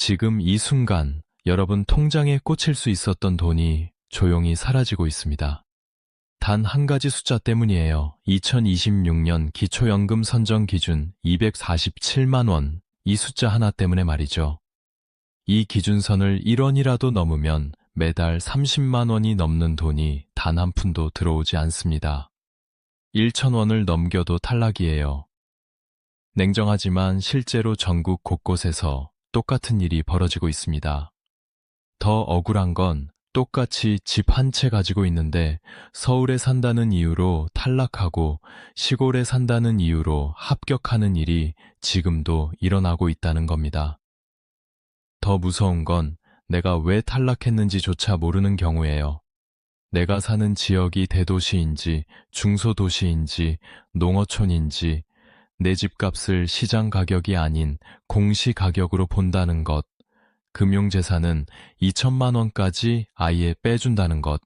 지금 이 순간 여러분 통장에 꽂힐 수 있었던 돈이 조용히 사라지고 있습니다. 단 한 가지 숫자 때문이에요. 2026년 기초연금 선정 기준 247만 원, 이 숫자 하나 때문에 말이죠. 이 기준선을 1원이라도 넘으면 매달 30만 원이 넘는 돈이 단 한 푼도 들어오지 않습니다. 1,000원을 넘겨도 탈락이에요. 냉정하지만 실제로 전국 곳곳에서 똑같은 일이 벌어지고 있습니다. 더 억울한 건 똑같이 집 한 채 가지고 있는데 서울에 산다는 이유로 탈락하고 시골에 산다는 이유로 합격하는 일이 지금도 일어나고 있다는 겁니다. 더 무서운 건 내가 왜 탈락했는지조차 모르는 경우예요. 내가 사는 지역이 대도시인지 중소도시인지 농어촌인지 내 집값을 시장 가격이 아닌 공시 가격으로 본다는 것, 금융재산은 2천만 원까지 아예 빼준다는 것,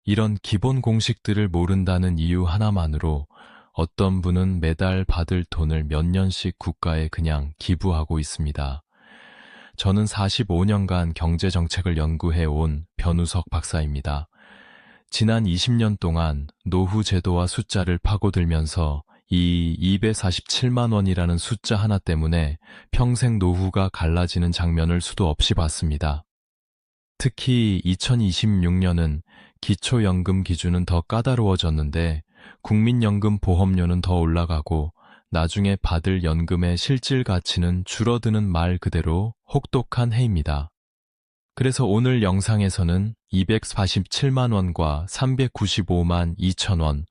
이런 기본 공식들을 모른다는 이유 하나만으로 어떤 분은 매달 받을 돈을 몇 년씩 국가에 그냥 기부하고 있습니다. 저는 45년간 경제정책을 연구해 온 변우석 박사입니다. 지난 20년 동안 노후 제도와 숫자를 파고들면서 이 247만 원이라는 숫자 하나 때문에 평생 노후가 갈라지는 장면을 수도 없이 봤습니다. 특히 2026년은 기초연금 기준은 더 까다로워졌는데 국민연금 보험료는 더 올라가고 나중에 받을 연금의 실질 가치는 줄어드는 말 그대로 혹독한 해입니다. 그래서 오늘 영상에서는 247만 원과 395만 2천 원,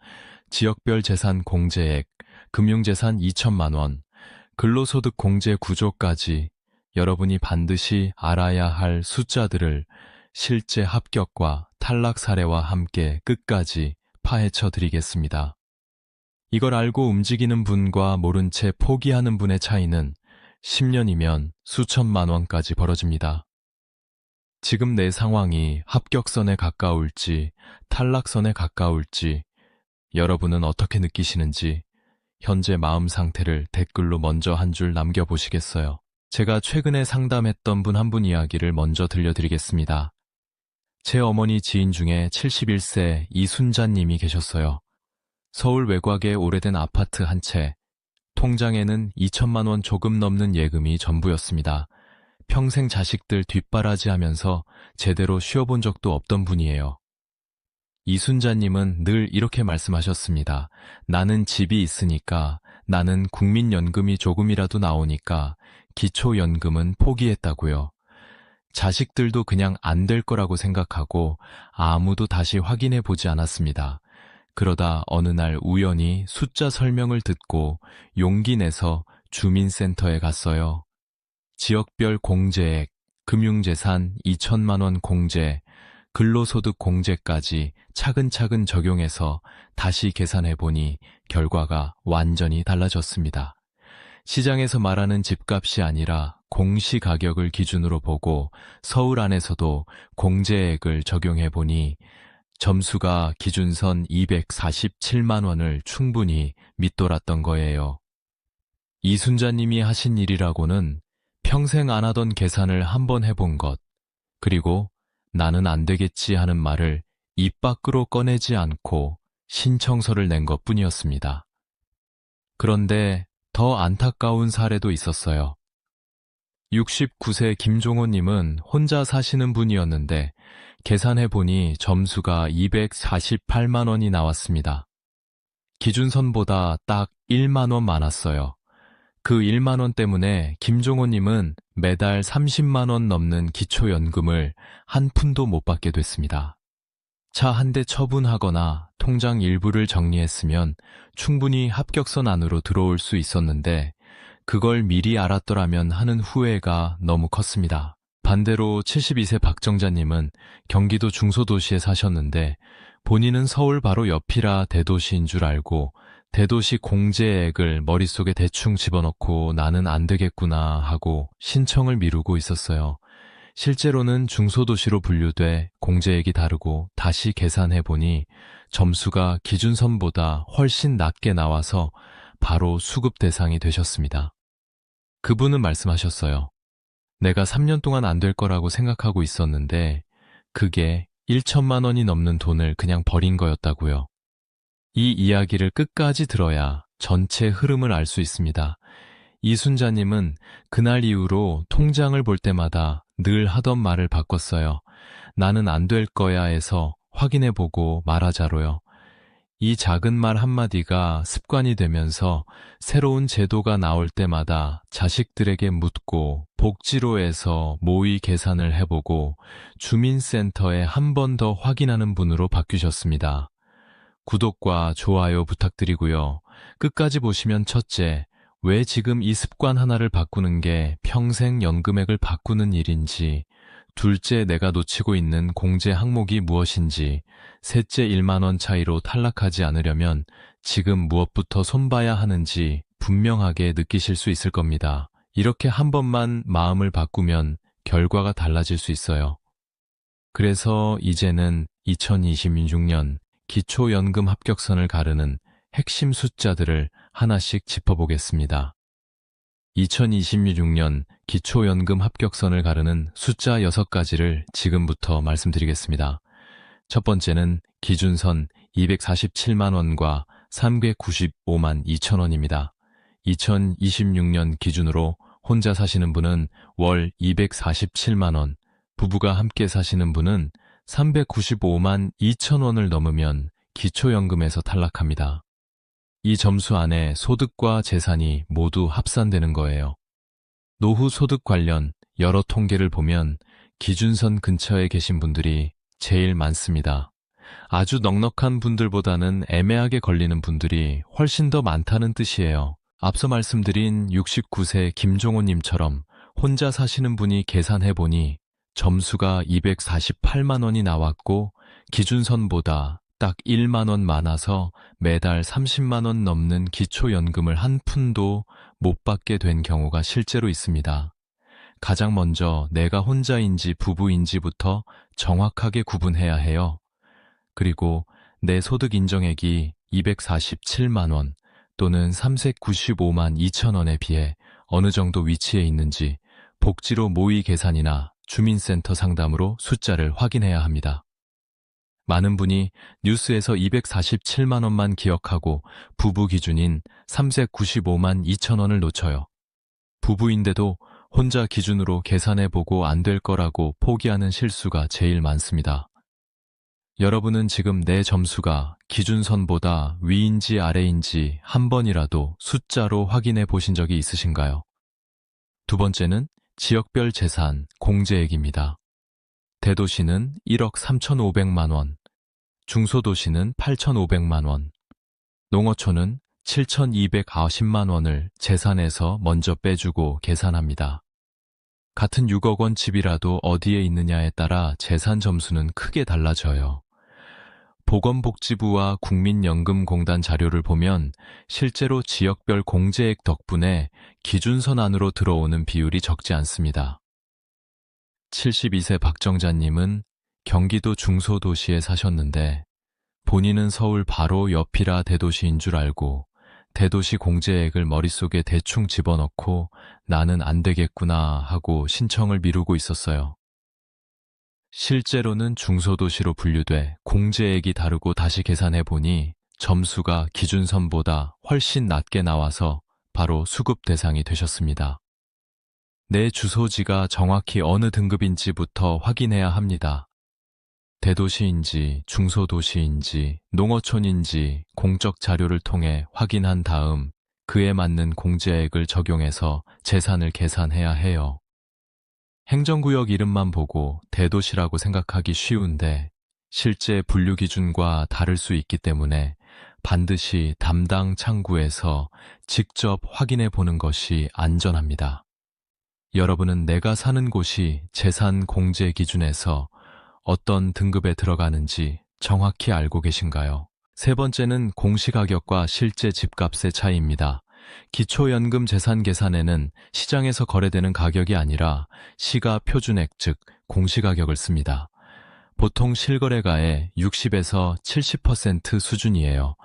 지역별 재산 공제액, 금융재산 2천만 원, 근로소득 공제 구조까지 여러분이 반드시 알아야 할 숫자들을 실제 합격과 탈락 사례와 함께 끝까지 파헤쳐 드리겠습니다. 이걸 알고 움직이는 분과 모른 채 포기하는 분의 차이는 10년이면 수천만 원까지 벌어집니다. 지금 내 상황이 합격선에 가까울지 탈락선에 가까울지 여러분은 어떻게 느끼시는지 현재 마음 상태를 댓글로 먼저 한 줄 남겨보시겠어요? 제가 최근에 상담했던 분 한 분 이야기를 먼저 들려드리겠습니다. 제 어머니 지인 중에 71세 이순자님이 계셨어요. 서울 외곽의 오래된 아파트 한 채, 통장에는 2천만 원 조금 넘는 예금이 전부였습니다. 평생 자식들 뒷바라지하면서 제대로 쉬어본 적도 없던 분이에요. 이순자님은 늘 이렇게 말씀하셨습니다. 나는 집이 있으니까, 나는 국민연금이 조금이라도 나오니까 기초연금은 포기했다고요. 자식들도 그냥 안 될 거라고 생각하고 아무도 다시 확인해 보지 않았습니다. 그러다 어느 날 우연히 숫자 설명을 듣고 용기 내서 주민센터에 갔어요. 지역별 공제액, 금융재산 2천만 원 공제, 근로소득 공제까지 차근차근 적용해서 다시 계산해보니 결과가 완전히 달라졌습니다. 시장에서 말하는 집값이 아니라 공시가격을 기준으로 보고 서울 안에서도 공제액을 적용해보니 점수가 기준선 247만 원을 충분히 밑돌았던 거예요. 이순자님이 하신 일이라고는 평생 안 하던 계산을 한번 해본 것, 그리고 나는 안 되겠지 하는 말을 입 밖으로 꺼내지 않고 신청서를 낸 것뿐이었습니다. 그런데 더 안타까운 사례도 있었어요. 69세 김종호님은 혼자 사시는 분이었는데 계산해보니 점수가 248만 원이 나왔습니다. 기준선보다 딱 1만 원 많았어요. 그 1만 원 때문에 김종호님은 매달 30만 원 넘는 기초연금을 한 푼도 못 받게 됐습니다. 차 한 대 처분하거나 통장 일부를 정리했으면 충분히 합격선 안으로 들어올 수 있었는데 그걸 미리 알았더라면 하는 후회가 너무 컸습니다. 반대로 72세 박정자님은 경기도 중소도시에 사셨는데 본인은 서울 바로 옆이라 대도시인 줄 알고 대도시 공제액을 머릿속에 대충 집어넣고 나는 안 되겠구나 하고 신청을 미루고 있었어요. 실제로는 중소도시로 분류돼 공제액이 다르고 다시 계산해보니 점수가 기준선보다 훨씬 낮게 나와서 바로 수급 대상이 되셨습니다. 그분은 말씀하셨어요. 내가 3년 동안 안 될 거라고 생각하고 있었는데 그게 1천만 원이 넘는 돈을 그냥 버린 거였다고요. 이 이야기를 끝까지 들어야 전체 흐름을 알 수 있습니다. 이순자님은 그날 이후로 통장을 볼 때마다 늘 하던 말을 바꿨어요. 나는 안 될 거야에서 확인해보고 말하자로요. 이 작은 말 한마디가 습관이 되면서 새로운 제도가 나올 때마다 자식들에게 묻고 복지로에서 모의 계산을 해보고 주민센터에 한 번 더 확인하는 분으로 바뀌셨습니다. 구독과 좋아요 부탁드리고요. 끝까지 보시면 첫째, 왜 지금 이 습관 하나를 바꾸는 게 평생 연금액을 바꾸는 일인지, 둘째, 내가 놓치고 있는 공제 항목이 무엇인지, 셋째, 1만 원 차이로 탈락하지 않으려면 지금 무엇부터 손봐야 하는지 분명하게 느끼실 수 있을 겁니다. 이렇게 한 번만 마음을 바꾸면 결과가 달라질 수 있어요. 그래서 이제는 2026년 기초연금 합격선을 가르는 핵심 숫자들을 하나씩 짚어보겠습니다. 2026년 기초연금 합격선을 가르는 숫자 6가지를 지금부터 말씀드리겠습니다. 첫 번째는 기준선 247만 원과 395만 2천 원입니다. 2026년 기준으로 혼자 사시는 분은 월 247만 원, 부부가 함께 사시는 분은 395만 2천 원을 넘으면 기초연금에서 탈락합니다. 이 점수 안에 소득과 재산이 모두 합산되는 거예요. 노후 소득 관련 여러 통계를 보면 기준선 근처에 계신 분들이 제일 많습니다. 아주 넉넉한 분들보다는 애매하게 걸리는 분들이 훨씬 더 많다는 뜻이에요. 앞서 말씀드린 69세 김종호님처럼 혼자 사시는 분이 계산해보니 점수가 248만 원이 나왔고 기준선보다 딱 1만 원 많아서 매달 30만 원 넘는 기초연금을 한 푼도 못 받게 된 경우가 실제로 있습니다. 가장 먼저 내가 혼자인지 부부인지부터 정확하게 구분해야 해요. 그리고 내 소득 인정액이 247만 원 또는 395만 2천 원에 비해 어느 정도 위치에 있는지 복지로 모의 계산이나 주민센터 상담으로 숫자를 확인해야 합니다. 많은 분이 뉴스에서 247만 원만 기억하고 부부 기준인 395만 2천 원을 놓쳐요. 부부인데도 혼자 기준으로 계산해보고 안 될 거라고 포기하는 실수가 제일 많습니다. 여러분은 지금 내 점수가 기준선보다 위인지 아래인지 한 번이라도 숫자로 확인해 보신 적이 있으신가요? 두 번째는 지역별 재산 공제액입니다. 대도시는 1억 3,500만 원, 중소도시는 8,500만 원, 농어촌은 7,290만 원을 재산에서 먼저 빼주고 계산합니다. 같은 6억 원 집이라도 어디에 있느냐에 따라 재산 점수는 크게 달라져요. 보건복지부와 국민연금공단 자료를 보면 실제로 지역별 공제액 덕분에 기준선 안으로 들어오는 비율이 적지 않습니다. 72세 박정자님은 경기도 중소도시에 사셨는데 본인은 서울 바로 옆이라 대도시인 줄 알고 대도시 공제액을 머릿속에 대충 집어넣고 나는 안 되겠구나 하고 신청을 미루고 있었어요. 실제로는 중소도시로 분류돼 공제액이 다르고 다시 계산해보니 점수가 기준선보다 훨씬 낮게 나와서 바로 수급 대상이 되셨습니다. 내 주소지가 정확히 어느 등급인지부터 확인해야 합니다. 대도시인지 중소도시인지 농어촌인지 공적 자료를 통해 확인한 다음 그에 맞는 공제액을 적용해서 재산을 계산해야 해요. 행정구역 이름만 보고 대도시라고 생각하기 쉬운데 실제 분류 기준과 다를 수 있기 때문에 반드시 담당 창구에서 직접 확인해 보는 것이 안전합니다. 여러분은 내가 사는 곳이 재산 공제 기준에서 어떤 등급에 들어가는지 정확히 알고 계신가요? 세 번째는 공시가격과 실제 집값의 차이입니다. 기초연금 재산 계산에는 시장에서 거래되는 가격이 아니라 시가 표준액 즉 공시가격을 씁니다. 보통 실거래가의 60에서 70% 수준이에요.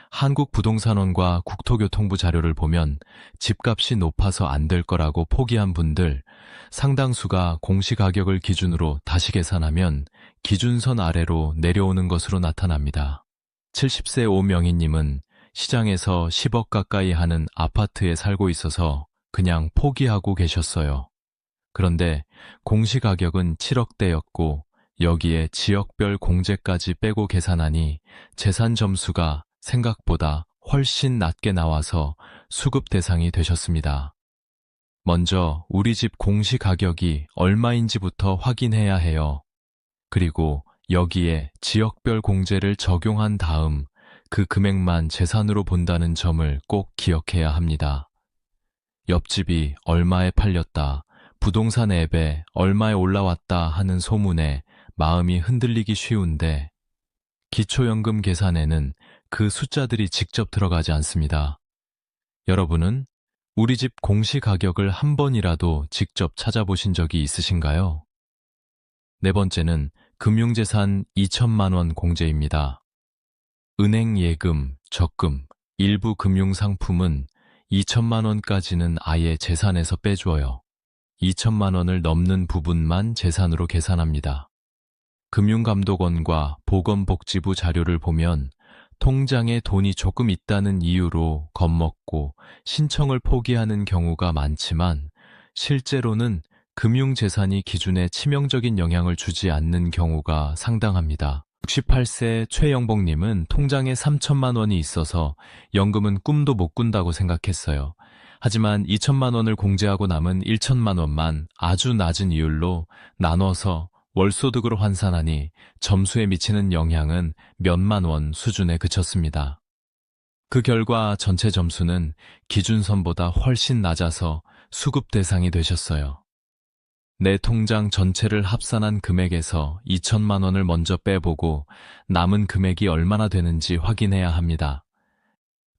한국부동산원과 국토교통부 자료를 보면 집값이 높아서 안 될 거라고 포기한 분들, 상당수가 공시가격을 기준으로 다시 계산하면 기준선 아래로 내려오는 것으로 나타납니다. 70세 오명희님은 시장에서 10억 가까이 하는 아파트에 살고 있어서 그냥 포기하고 계셨어요. 그런데 공시가격은 7억대였고 여기에 지역별 공제까지 빼고 계산하니 재산 점수가 생각보다 훨씬 낮게 나와서 수급 대상이 되셨습니다. 먼저 우리 집 공시가격이 얼마인지부터 확인해야 해요. 그리고 여기에 지역별 공제를 적용한 다음 그 금액만 재산으로 본다는 점을 꼭 기억해야 합니다. 옆집이 얼마에 팔렸다, 부동산 앱에 얼마에 올라왔다 하는 소문에 마음이 흔들리기 쉬운데 기초연금 계산에는 그 숫자들이 직접 들어가지 않습니다. 여러분은 우리 집 공시가격을 한 번이라도 직접 찾아보신 적이 있으신가요? 네 번째는 금융재산 2천만 원 공제입니다. 은행 예금, 적금, 일부 금융상품은 2천만 원까지는 아예 재산에서 빼줘요. 2천만 원을 넘는 부분만 재산으로 계산합니다. 금융감독원과 보건복지부 자료를 보면 통장에 돈이 조금 있다는 이유로 겁먹고 신청을 포기하는 경우가 많지만 실제로는 금융재산이 기준에 치명적인 영향을 주지 않는 경우가 상당합니다. 68세 최영복님은 통장에 3천만 원이 있어서 연금은 꿈도 못 꾼다고 생각했어요. 하지만 2천만 원을 공제하고 남은 1천만 원만 아주 낮은 이율로 나눠서 월소득으로 환산하니 점수에 미치는 영향은 몇만 원 수준에 그쳤습니다. 그 결과 전체 점수는 기준선보다 훨씬 낮아서 수급 대상이 되셨어요. 내 통장 전체를 합산한 금액에서 2천만 원을 먼저 빼보고 남은 금액이 얼마나 되는지 확인해야 합니다.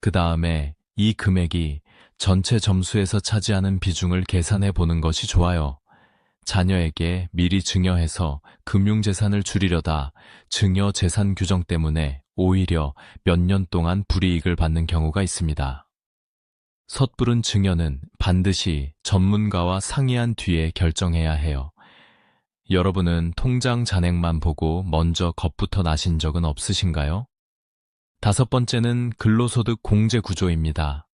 그 다음에 이 금액이 전체 점수에서 차지하는 비중을 계산해 보는 것이 좋아요. 자녀에게 미리 증여해서 금융재산을 줄이려다 증여재산 규정 때문에 오히려 몇 년 동안 불이익을 받는 경우가 있습니다. 섣부른 증여는 반드시 전문가와 상의한 뒤에 결정해야 해요. 여러분은 통장 잔액만 보고 먼저 겁부터 나신 적은 없으신가요? 다섯 번째는 근로소득 공제 구조입니다.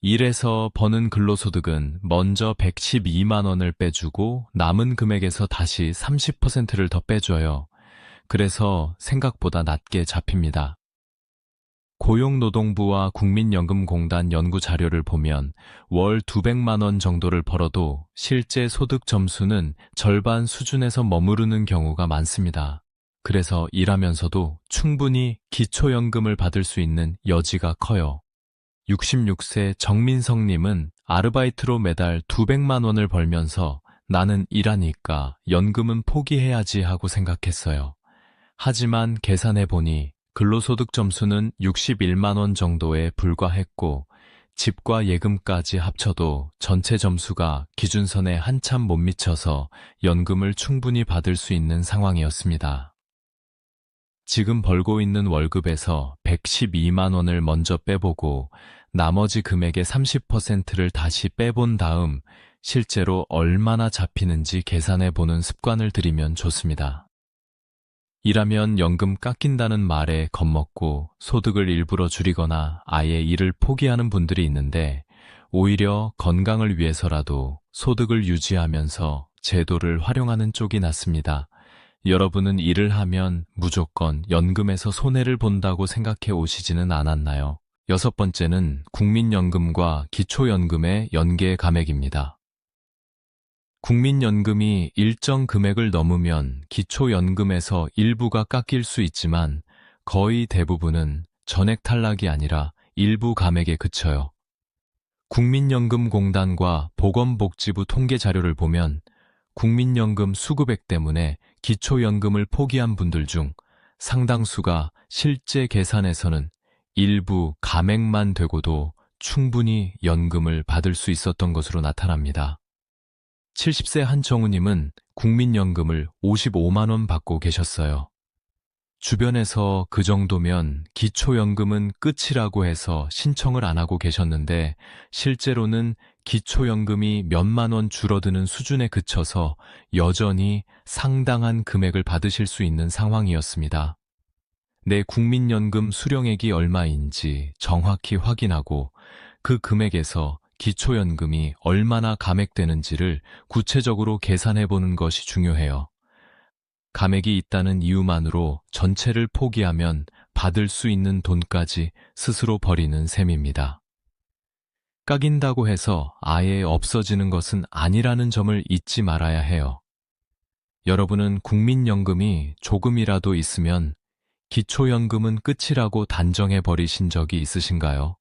일해서 버는 근로소득은 먼저 112만 원을 빼주고 남은 금액에서 다시 30%를 더 빼줘요. 그래서 생각보다 낮게 잡힙니다. 고용노동부와 국민연금공단 연구 자료를 보면 월 200만 원 정도를 벌어도 실제 소득 점수는 절반 수준에서 머무르는 경우가 많습니다. 그래서 일하면서도 충분히 기초연금을 받을 수 있는 여지가 커요. 66세 정민성님은 아르바이트로 매달 200만 원을 벌면서 나는 일하니까 연금은 포기해야지 하고 생각했어요. 하지만 계산해보니 근로소득 점수는 61만 원 정도에 불과했고 집과 예금까지 합쳐도 전체 점수가 기준선에 한참 못 미쳐서 연금을 충분히 받을 수 있는 상황이었습니다. 지금 벌고 있는 월급에서 112만 원을 먼저 빼보고 나머지 금액의 30%를 다시 빼본 다음 실제로 얼마나 잡히는지 계산해보는 습관을 들이면 좋습니다. 일하면 연금 깎인다는 말에 겁먹고 소득을 일부러 줄이거나 아예 일을 포기하는 분들이 있는데 오히려 건강을 위해서라도 소득을 유지하면서 제도를 활용하는 쪽이 낫습니다. 여러분은 일을 하면 무조건 연금에서 손해를 본다고 생각해 오시지는 않았나요? 여섯 번째는 국민연금과 기초연금의 연계 감액입니다. 국민연금이 일정 금액을 넘으면 기초연금에서 일부가 깎일 수 있지만 거의 대부분은 전액 탈락이 아니라 일부 감액에 그쳐요. 국민연금공단과 보건복지부 통계 자료를 보면 국민연금 수급액 때문에 기초연금을 포기한 분들 중 상당수가 실제 계산에서는 일부 감액만 되고도 충분히 연금을 받을 수 있었던 것으로 나타납니다. 70세 한정우님은 국민연금을 55만 원 받고 계셨어요. 주변에서 그 정도면 기초연금은 끝이라고 해서 신청을 안 하고 계셨는데 실제로는 기초연금이 몇만 원 줄어드는 수준에 그쳐서 여전히 상당한 금액을 받으실 수 있는 상황이었습니다. 내 국민연금 수령액이 얼마인지 정확히 확인하고 그 금액에서 기초연금이 얼마나 감액되는지를 구체적으로 계산해 보는 것이 중요해요. 감액이 있다는 이유만으로 전체를 포기하면 받을 수 있는 돈까지 스스로 버리는 셈입니다. 깎인다고 해서 아예 없어지는 것은 아니라는 점을 잊지 말아야 해요. 여러분은 국민연금이 조금이라도 있으면 기초연금은 끝이라고 단정해 버리신 적이 있으신가요?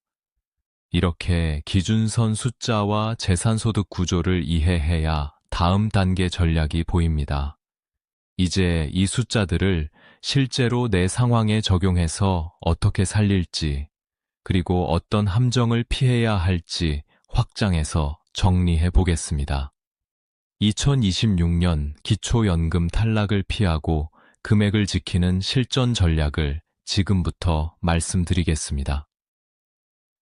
이렇게 기준선 숫자와 재산소득 구조를 이해해야 다음 단계 전략이 보입니다. 이제 이 숫자들을 실제로 내 상황에 적용해서 어떻게 살릴지, 그리고 어떤 함정을 피해야 할지 확장해서 정리해 보겠습니다. 2026년 기초연금 탈락을 피하고 금액을 지키는 실전 전략을 지금부터 말씀드리겠습니다.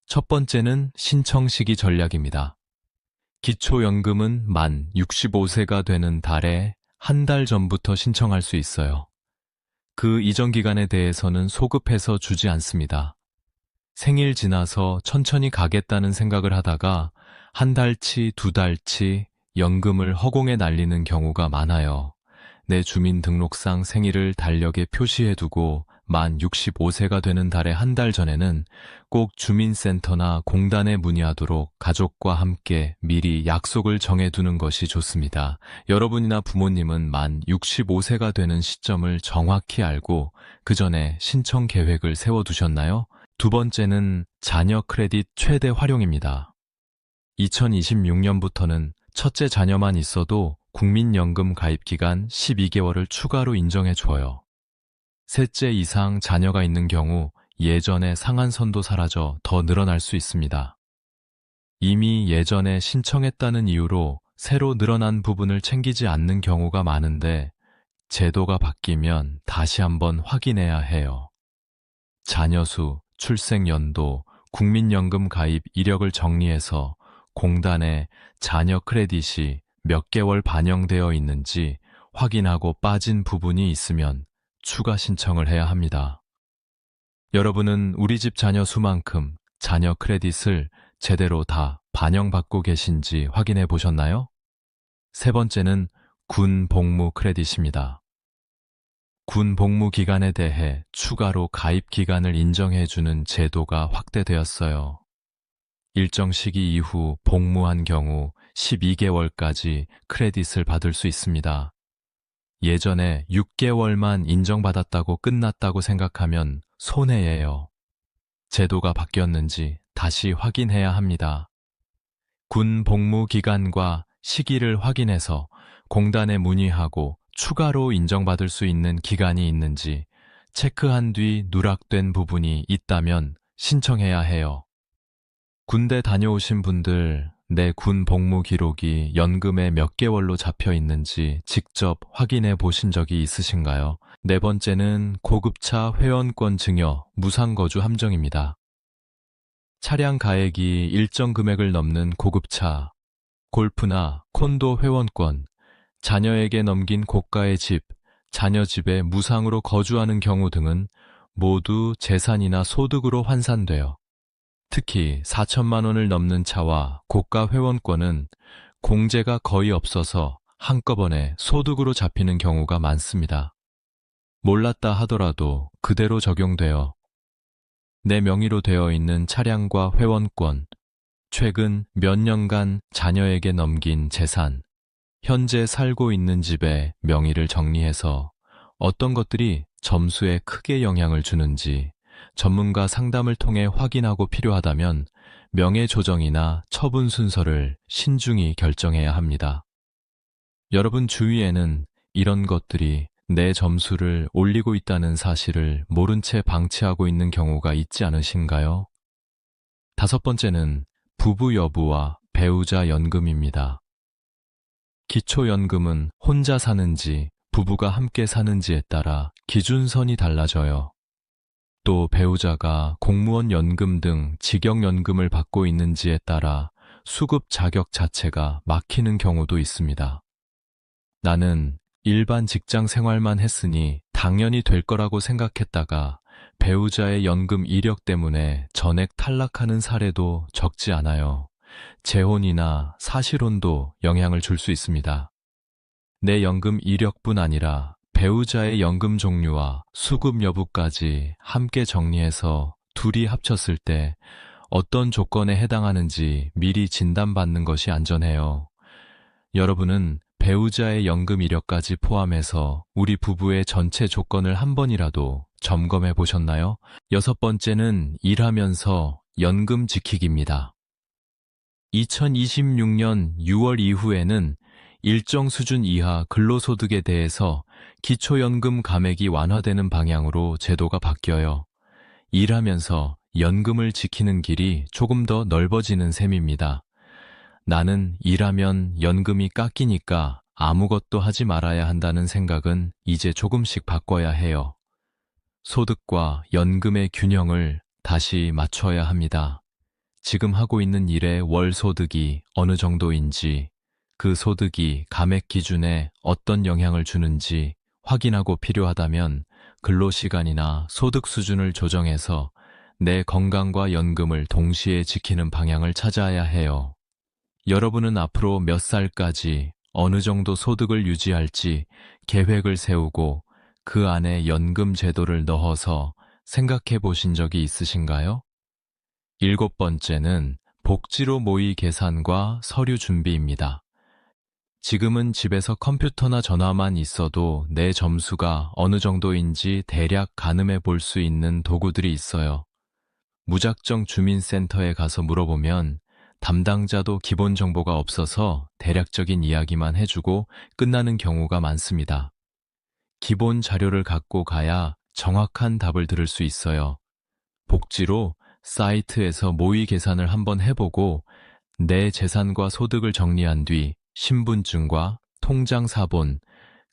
첫 번째는 신청 시기 전략입니다. 기초연금은 만 65세가 되는 달에 한 달 전부터 신청할 수 있어요. 그 이전 기간에 대해서는 소급해서 주지 않습니다. 생일 지나서 천천히 가겠다는 생각을 하다가 한 달치, 두 달치 연금을 허공에 날리는 경우가 많아요. 내 주민등록상 생일을 달력에 표시해두고 만 65세가 되는 달의 한 달 전에는 꼭 주민센터나 공단에 문의하도록 가족과 함께 미리 약속을 정해두는 것이 좋습니다. 여러분이나 부모님은 만 65세가 되는 시점을 정확히 알고 그 전에 신청 계획을 세워두셨나요? 두 번째는 자녀 크레딧 최대 활용입니다. 2026년부터는 첫째 자녀만 있어도 국민연금 가입 기간 12개월을 추가로 인정해줘요. 셋째 이상 자녀가 있는 경우 예전의 상한선도 사라져 더 늘어날 수 있습니다. 이미 예전에 신청했다는 이유로 새로 늘어난 부분을 챙기지 않는 경우가 많은데 제도가 바뀌면 다시 한번 확인해야 해요. 자녀 수, 출생 연도, 국민연금 가입 이력을 정리해서 공단에 자녀 크레딧이 몇 개월 반영되어 있는지 확인하고 빠진 부분이 있으면 추가 신청을 해야 합니다. 여러분은 우리 집 자녀 수만큼 자녀 크레딧을 제대로 다 반영받고 계신지 확인해 보셨나요? 세 번째는 군 복무 크레딧입니다. 군 복무 기간에 대해 추가로 가입 기간을 인정해주는 제도가 확대되었어요. 일정 시기 이후 복무한 경우 12개월까지 크레딧을 받을 수 있습니다. 예전에 6개월만 인정받았다고 끝났다고 생각하면 손해예요. 제도가 바뀌었는지 다시 확인해야 합니다. 군 복무 기간과 시기를 확인해서 공단에 문의하고 추가로 인정받을 수 있는 기간이 있는지 체크한 뒤 누락된 부분이 있다면 신청해야 해요. 군대 다녀오신 분들, 내 군 복무 기록이 연금에 몇 개월로 잡혀 있는지 직접 확인해 보신 적이 있으신가요? 네 번째는 고급차 회원권 증여, 무상거주 함정입니다. 차량 가액이 일정 금액을 넘는 고급차, 골프나 콘도 회원권, 자녀에게 넘긴 고가의 집, 자녀 집에 무상으로 거주하는 경우 등은 모두 재산이나 소득으로 환산돼요. 특히 4천만 원을 넘는 차와 고가 회원권은 공제가 거의 없어서 한꺼번에 소득으로 잡히는 경우가 많습니다. 몰랐다 하더라도 그대로 적용되어 내 명의로 되어 있는 차량과 회원권, 최근 몇 년간 자녀에게 넘긴 재산, 현재 살고 있는 집의 명의를 정리해서 어떤 것들이 점수에 크게 영향을 주는지 전문가 상담을 통해 확인하고 필요하다면 명예 조정이나 처분 순서를 신중히 결정해야 합니다. 여러분 주위에는 이런 것들이 내 점수를 올리고 있다는 사실을 모른 채 방치하고 있는 경우가 있지 않으신가요? 다섯 번째는 부부 여부와 배우자 연금입니다. 기초연금은 혼자 사는지 부부가 함께 사는지에 따라 기준선이 달라져요. 또 배우자가 공무원 연금 등 직영연금을 받고 있는지에 따라 수급 자격 자체가 막히는 경우도 있습니다. 나는 일반 직장 생활만 했으니 당연히 될 거라고 생각했다가 배우자의 연금 이력 때문에 전액 탈락하는 사례도 적지 않아요. 재혼이나 사실혼도 영향을 줄 수 있습니다. 내 연금 이력뿐 아니라 배우자의 연금 종류와 수급 여부까지 함께 정리해서 둘이 합쳤을 때 어떤 조건에 해당하는지 미리 진단받는 것이 안전해요. 여러분은 배우자의 연금 이력까지 포함해서 우리 부부의 전체 조건을 한 번이라도 점검해 보셨나요? 6번째는 일하면서 연금 지키기입니다. 2026년 6월 이후에는 일정 수준 이하 근로소득에 대해서 기초연금 감액이 완화되는 방향으로 제도가 바뀌어요. 일하면서 연금을 지키는 길이 조금 더 넓어지는 셈입니다. 나는 일하면 연금이 깎이니까 아무것도 하지 말아야 한다는 생각은 이제 조금씩 바꿔야 해요. 소득과 연금의 균형을 다시 맞춰야 합니다. 지금 하고 있는 일의 월 소득이 어느 정도인지, 그 소득이 감액 기준에 어떤 영향을 주는지 확인하고 필요하다면 근로시간이나 소득 수준을 조정해서 내 건강과 연금을 동시에 지키는 방향을 찾아야 해요. 여러분은 앞으로 몇 살까지 어느 정도 소득을 유지할지 계획을 세우고 그 안에 연금 제도를 넣어서 생각해 보신 적이 있으신가요? 7번째는 복지로 모의 계산과 서류 준비입니다. 지금은 집에서 컴퓨터나 전화만 있어도 내 점수가 어느 정도인지 대략 가늠해 볼 수 있는 도구들이 있어요. 무작정 주민센터에 가서 물어보면 담당자도 기본 정보가 없어서 대략적인 이야기만 해주고 끝나는 경우가 많습니다. 기본 자료를 갖고 가야 정확한 답을 들을 수 있어요. 복지로 사이트에서 모의 계산을 한번 해보고 내 재산과 소득을 정리한 뒤 신분증과 통장 사본,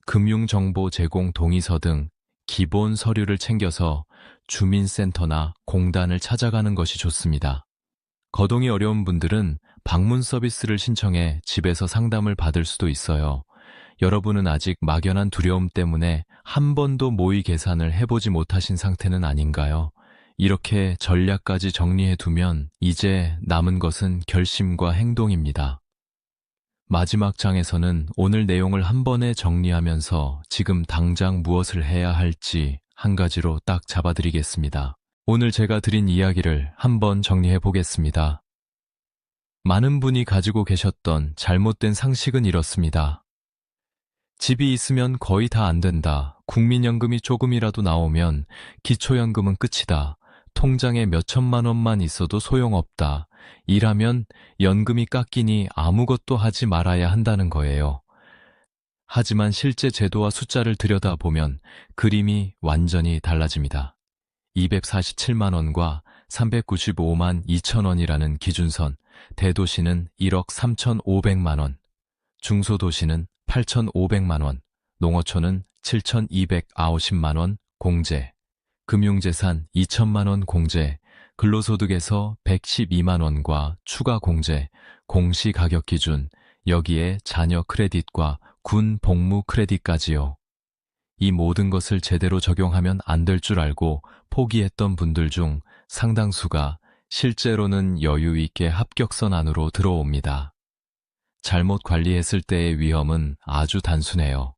금융정보 제공 동의서 등 기본 서류를 챙겨서 주민센터나 공단을 찾아가는 것이 좋습니다. 거동이 어려운 분들은 방문 서비스를 신청해 집에서 상담을 받을 수도 있어요. 여러분은 아직 막연한 두려움 때문에 한 번도 모의 계산을 해보지 못하신 상태는 아닌가요? 이렇게 전략까지 정리해 두면 이제 남은 것은 결심과 행동입니다. 마지막 장에서는 오늘 내용을 한 번에 정리하면서 지금 당장 무엇을 해야 할지 한 가지로 딱 잡아드리겠습니다. 오늘 제가 드린 이야기를 한번 정리해 보겠습니다. 많은 분이 가지고 계셨던 잘못된 상식은 이렇습니다. 집이 있으면 거의 다 안 된다. 국민연금이 조금이라도 나오면 기초연금은 끝이다. 통장에 몇 천만 원만 있어도 소용없다. 일하면 연금이 깎이니 아무것도 하지 말아야 한다는 거예요. 하지만 실제 제도와 숫자를 들여다보면 그림이 완전히 달라집니다. 247만 원과 395만 2천 원이라는 기준선, 대도시는 1억 3,500만 원, 중소도시는 8,500만 원, 농어촌은 7,290만 원 공제, 금융재산 2천만 원 공제, 근로소득에서 112만 원과 추가 공제, 공시가격 기준, 여기에 자녀 크레딧과 군 복무 크레딧까지요. 이 모든 것을 제대로 적용하면 안 될 줄 알고 포기했던 분들 중 상당수가 실제로는 여유 있게 합격선 안으로 들어옵니다. 잘못 관리했을 때의 위험은 아주 단순해요.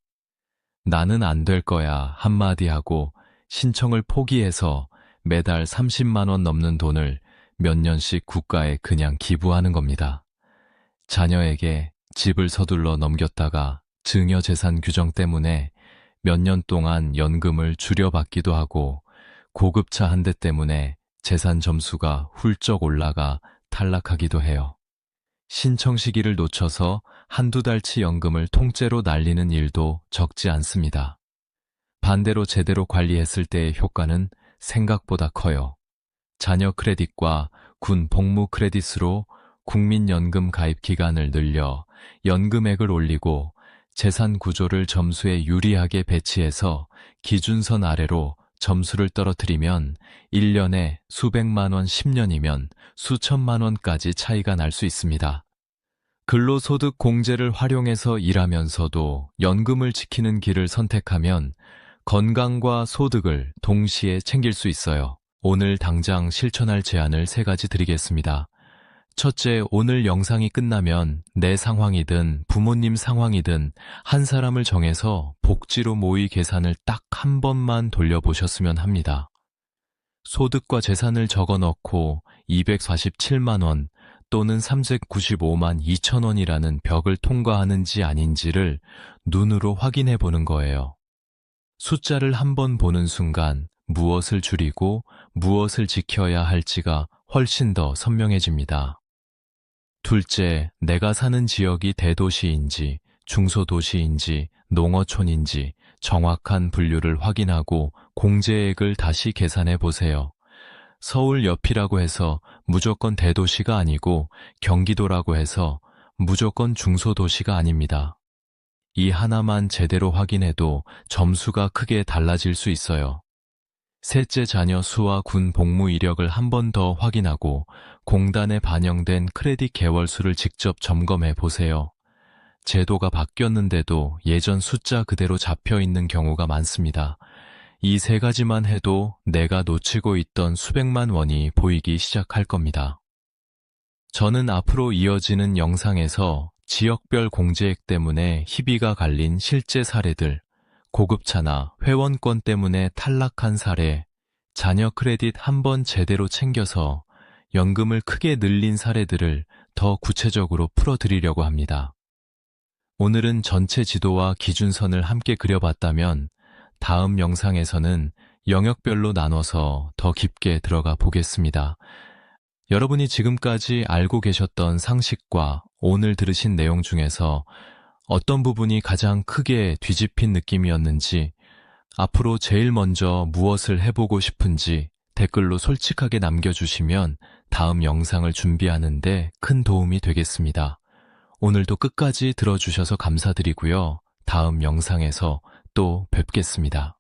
나는 안 될 거야 한마디 하고 신청을 포기해서 매달 30만 원 넘는 돈을 몇 년씩 국가에 그냥 기부하는 겁니다. 자녀에게 집을 서둘러 넘겼다가 증여재산 규정 때문에 몇 년 동안 연금을 줄여받기도 하고 고급차 한 대 때문에 재산 점수가 훌쩍 올라가 탈락하기도 해요. 신청 시기를 놓쳐서 한두 달치 연금을 통째로 날리는 일도 적지 않습니다. 반대로 제대로 관리했을 때의 효과는 생각보다 커요. 자녀 크레딧과 군 복무 크레딧으로 국민연금 가입 기간을 늘려 연금액을 올리고 재산 구조를 점수에 유리하게 배치해서 기준선 아래로 점수를 떨어뜨리면 1년에 수백만 원, 10년이면 수천만 원까지 차이가 날 수 있습니다. 근로소득 공제를 활용해서 일하면서도 연금을 지키는 길을 선택하면 건강과 소득을 동시에 챙길 수 있어요. 오늘 당장 실천할 제안을 3가지 드리겠습니다. 첫째, 오늘 영상이 끝나면 내 상황이든 부모님 상황이든 한 사람을 정해서 복지로 모의 계산을 딱 한 번만 돌려보셨으면 합니다. 소득과 재산을 적어 넣고 247만 원 또는 395만 2천 원이라는 벽을 통과하는지 아닌지를 눈으로 확인해 보는 거예요. 숫자를 한 번 보는 순간 무엇을 줄이고 무엇을 지켜야 할지가 훨씬 더 선명해집니다. 둘째, 내가 사는 지역이 대도시인지 중소도시인지 농어촌인지 정확한 분류를 확인하고 공제액을 다시 계산해 보세요. 서울 옆이라고 해서 무조건 대도시가 아니고 경기도라고 해서 무조건 중소도시가 아닙니다. 이 하나만 제대로 확인해도 점수가 크게 달라질 수 있어요. 셋째, 자녀 수와 군 복무 이력을 한 번 더 확인하고 공단에 반영된 크레딧 개월수를 직접 점검해 보세요. 제도가 바뀌었는데도 예전 숫자 그대로 잡혀 있는 경우가 많습니다. 이 3가지만 해도 내가 놓치고 있던 수백만 원이 보이기 시작할 겁니다. 저는 앞으로 이어지는 영상에서 지역별 공제액 때문에 희비가 갈린 실제 사례들, 고급차나 회원권 때문에 탈락한 사례, 자녀 크레딧 한 번 제대로 챙겨서 연금을 크게 늘린 사례들을 더 구체적으로 풀어드리려고 합니다. 오늘은 전체 지도와 기준선을 함께 그려봤다면 다음 영상에서는 영역별로 나눠서 더 깊게 들어가 보겠습니다. 여러분이 지금까지 알고 계셨던 상식과 오늘 들으신 내용 중에서 어떤 부분이 가장 크게 뒤집힌 느낌이었는지, 앞으로 제일 먼저 무엇을 해보고 싶은지 댓글로 솔직하게 남겨주시면 다음 영상을 준비하는데 큰 도움이 되겠습니다. 오늘도 끝까지 들어주셔서 감사드리고요. 다음 영상에서 또 뵙겠습니다.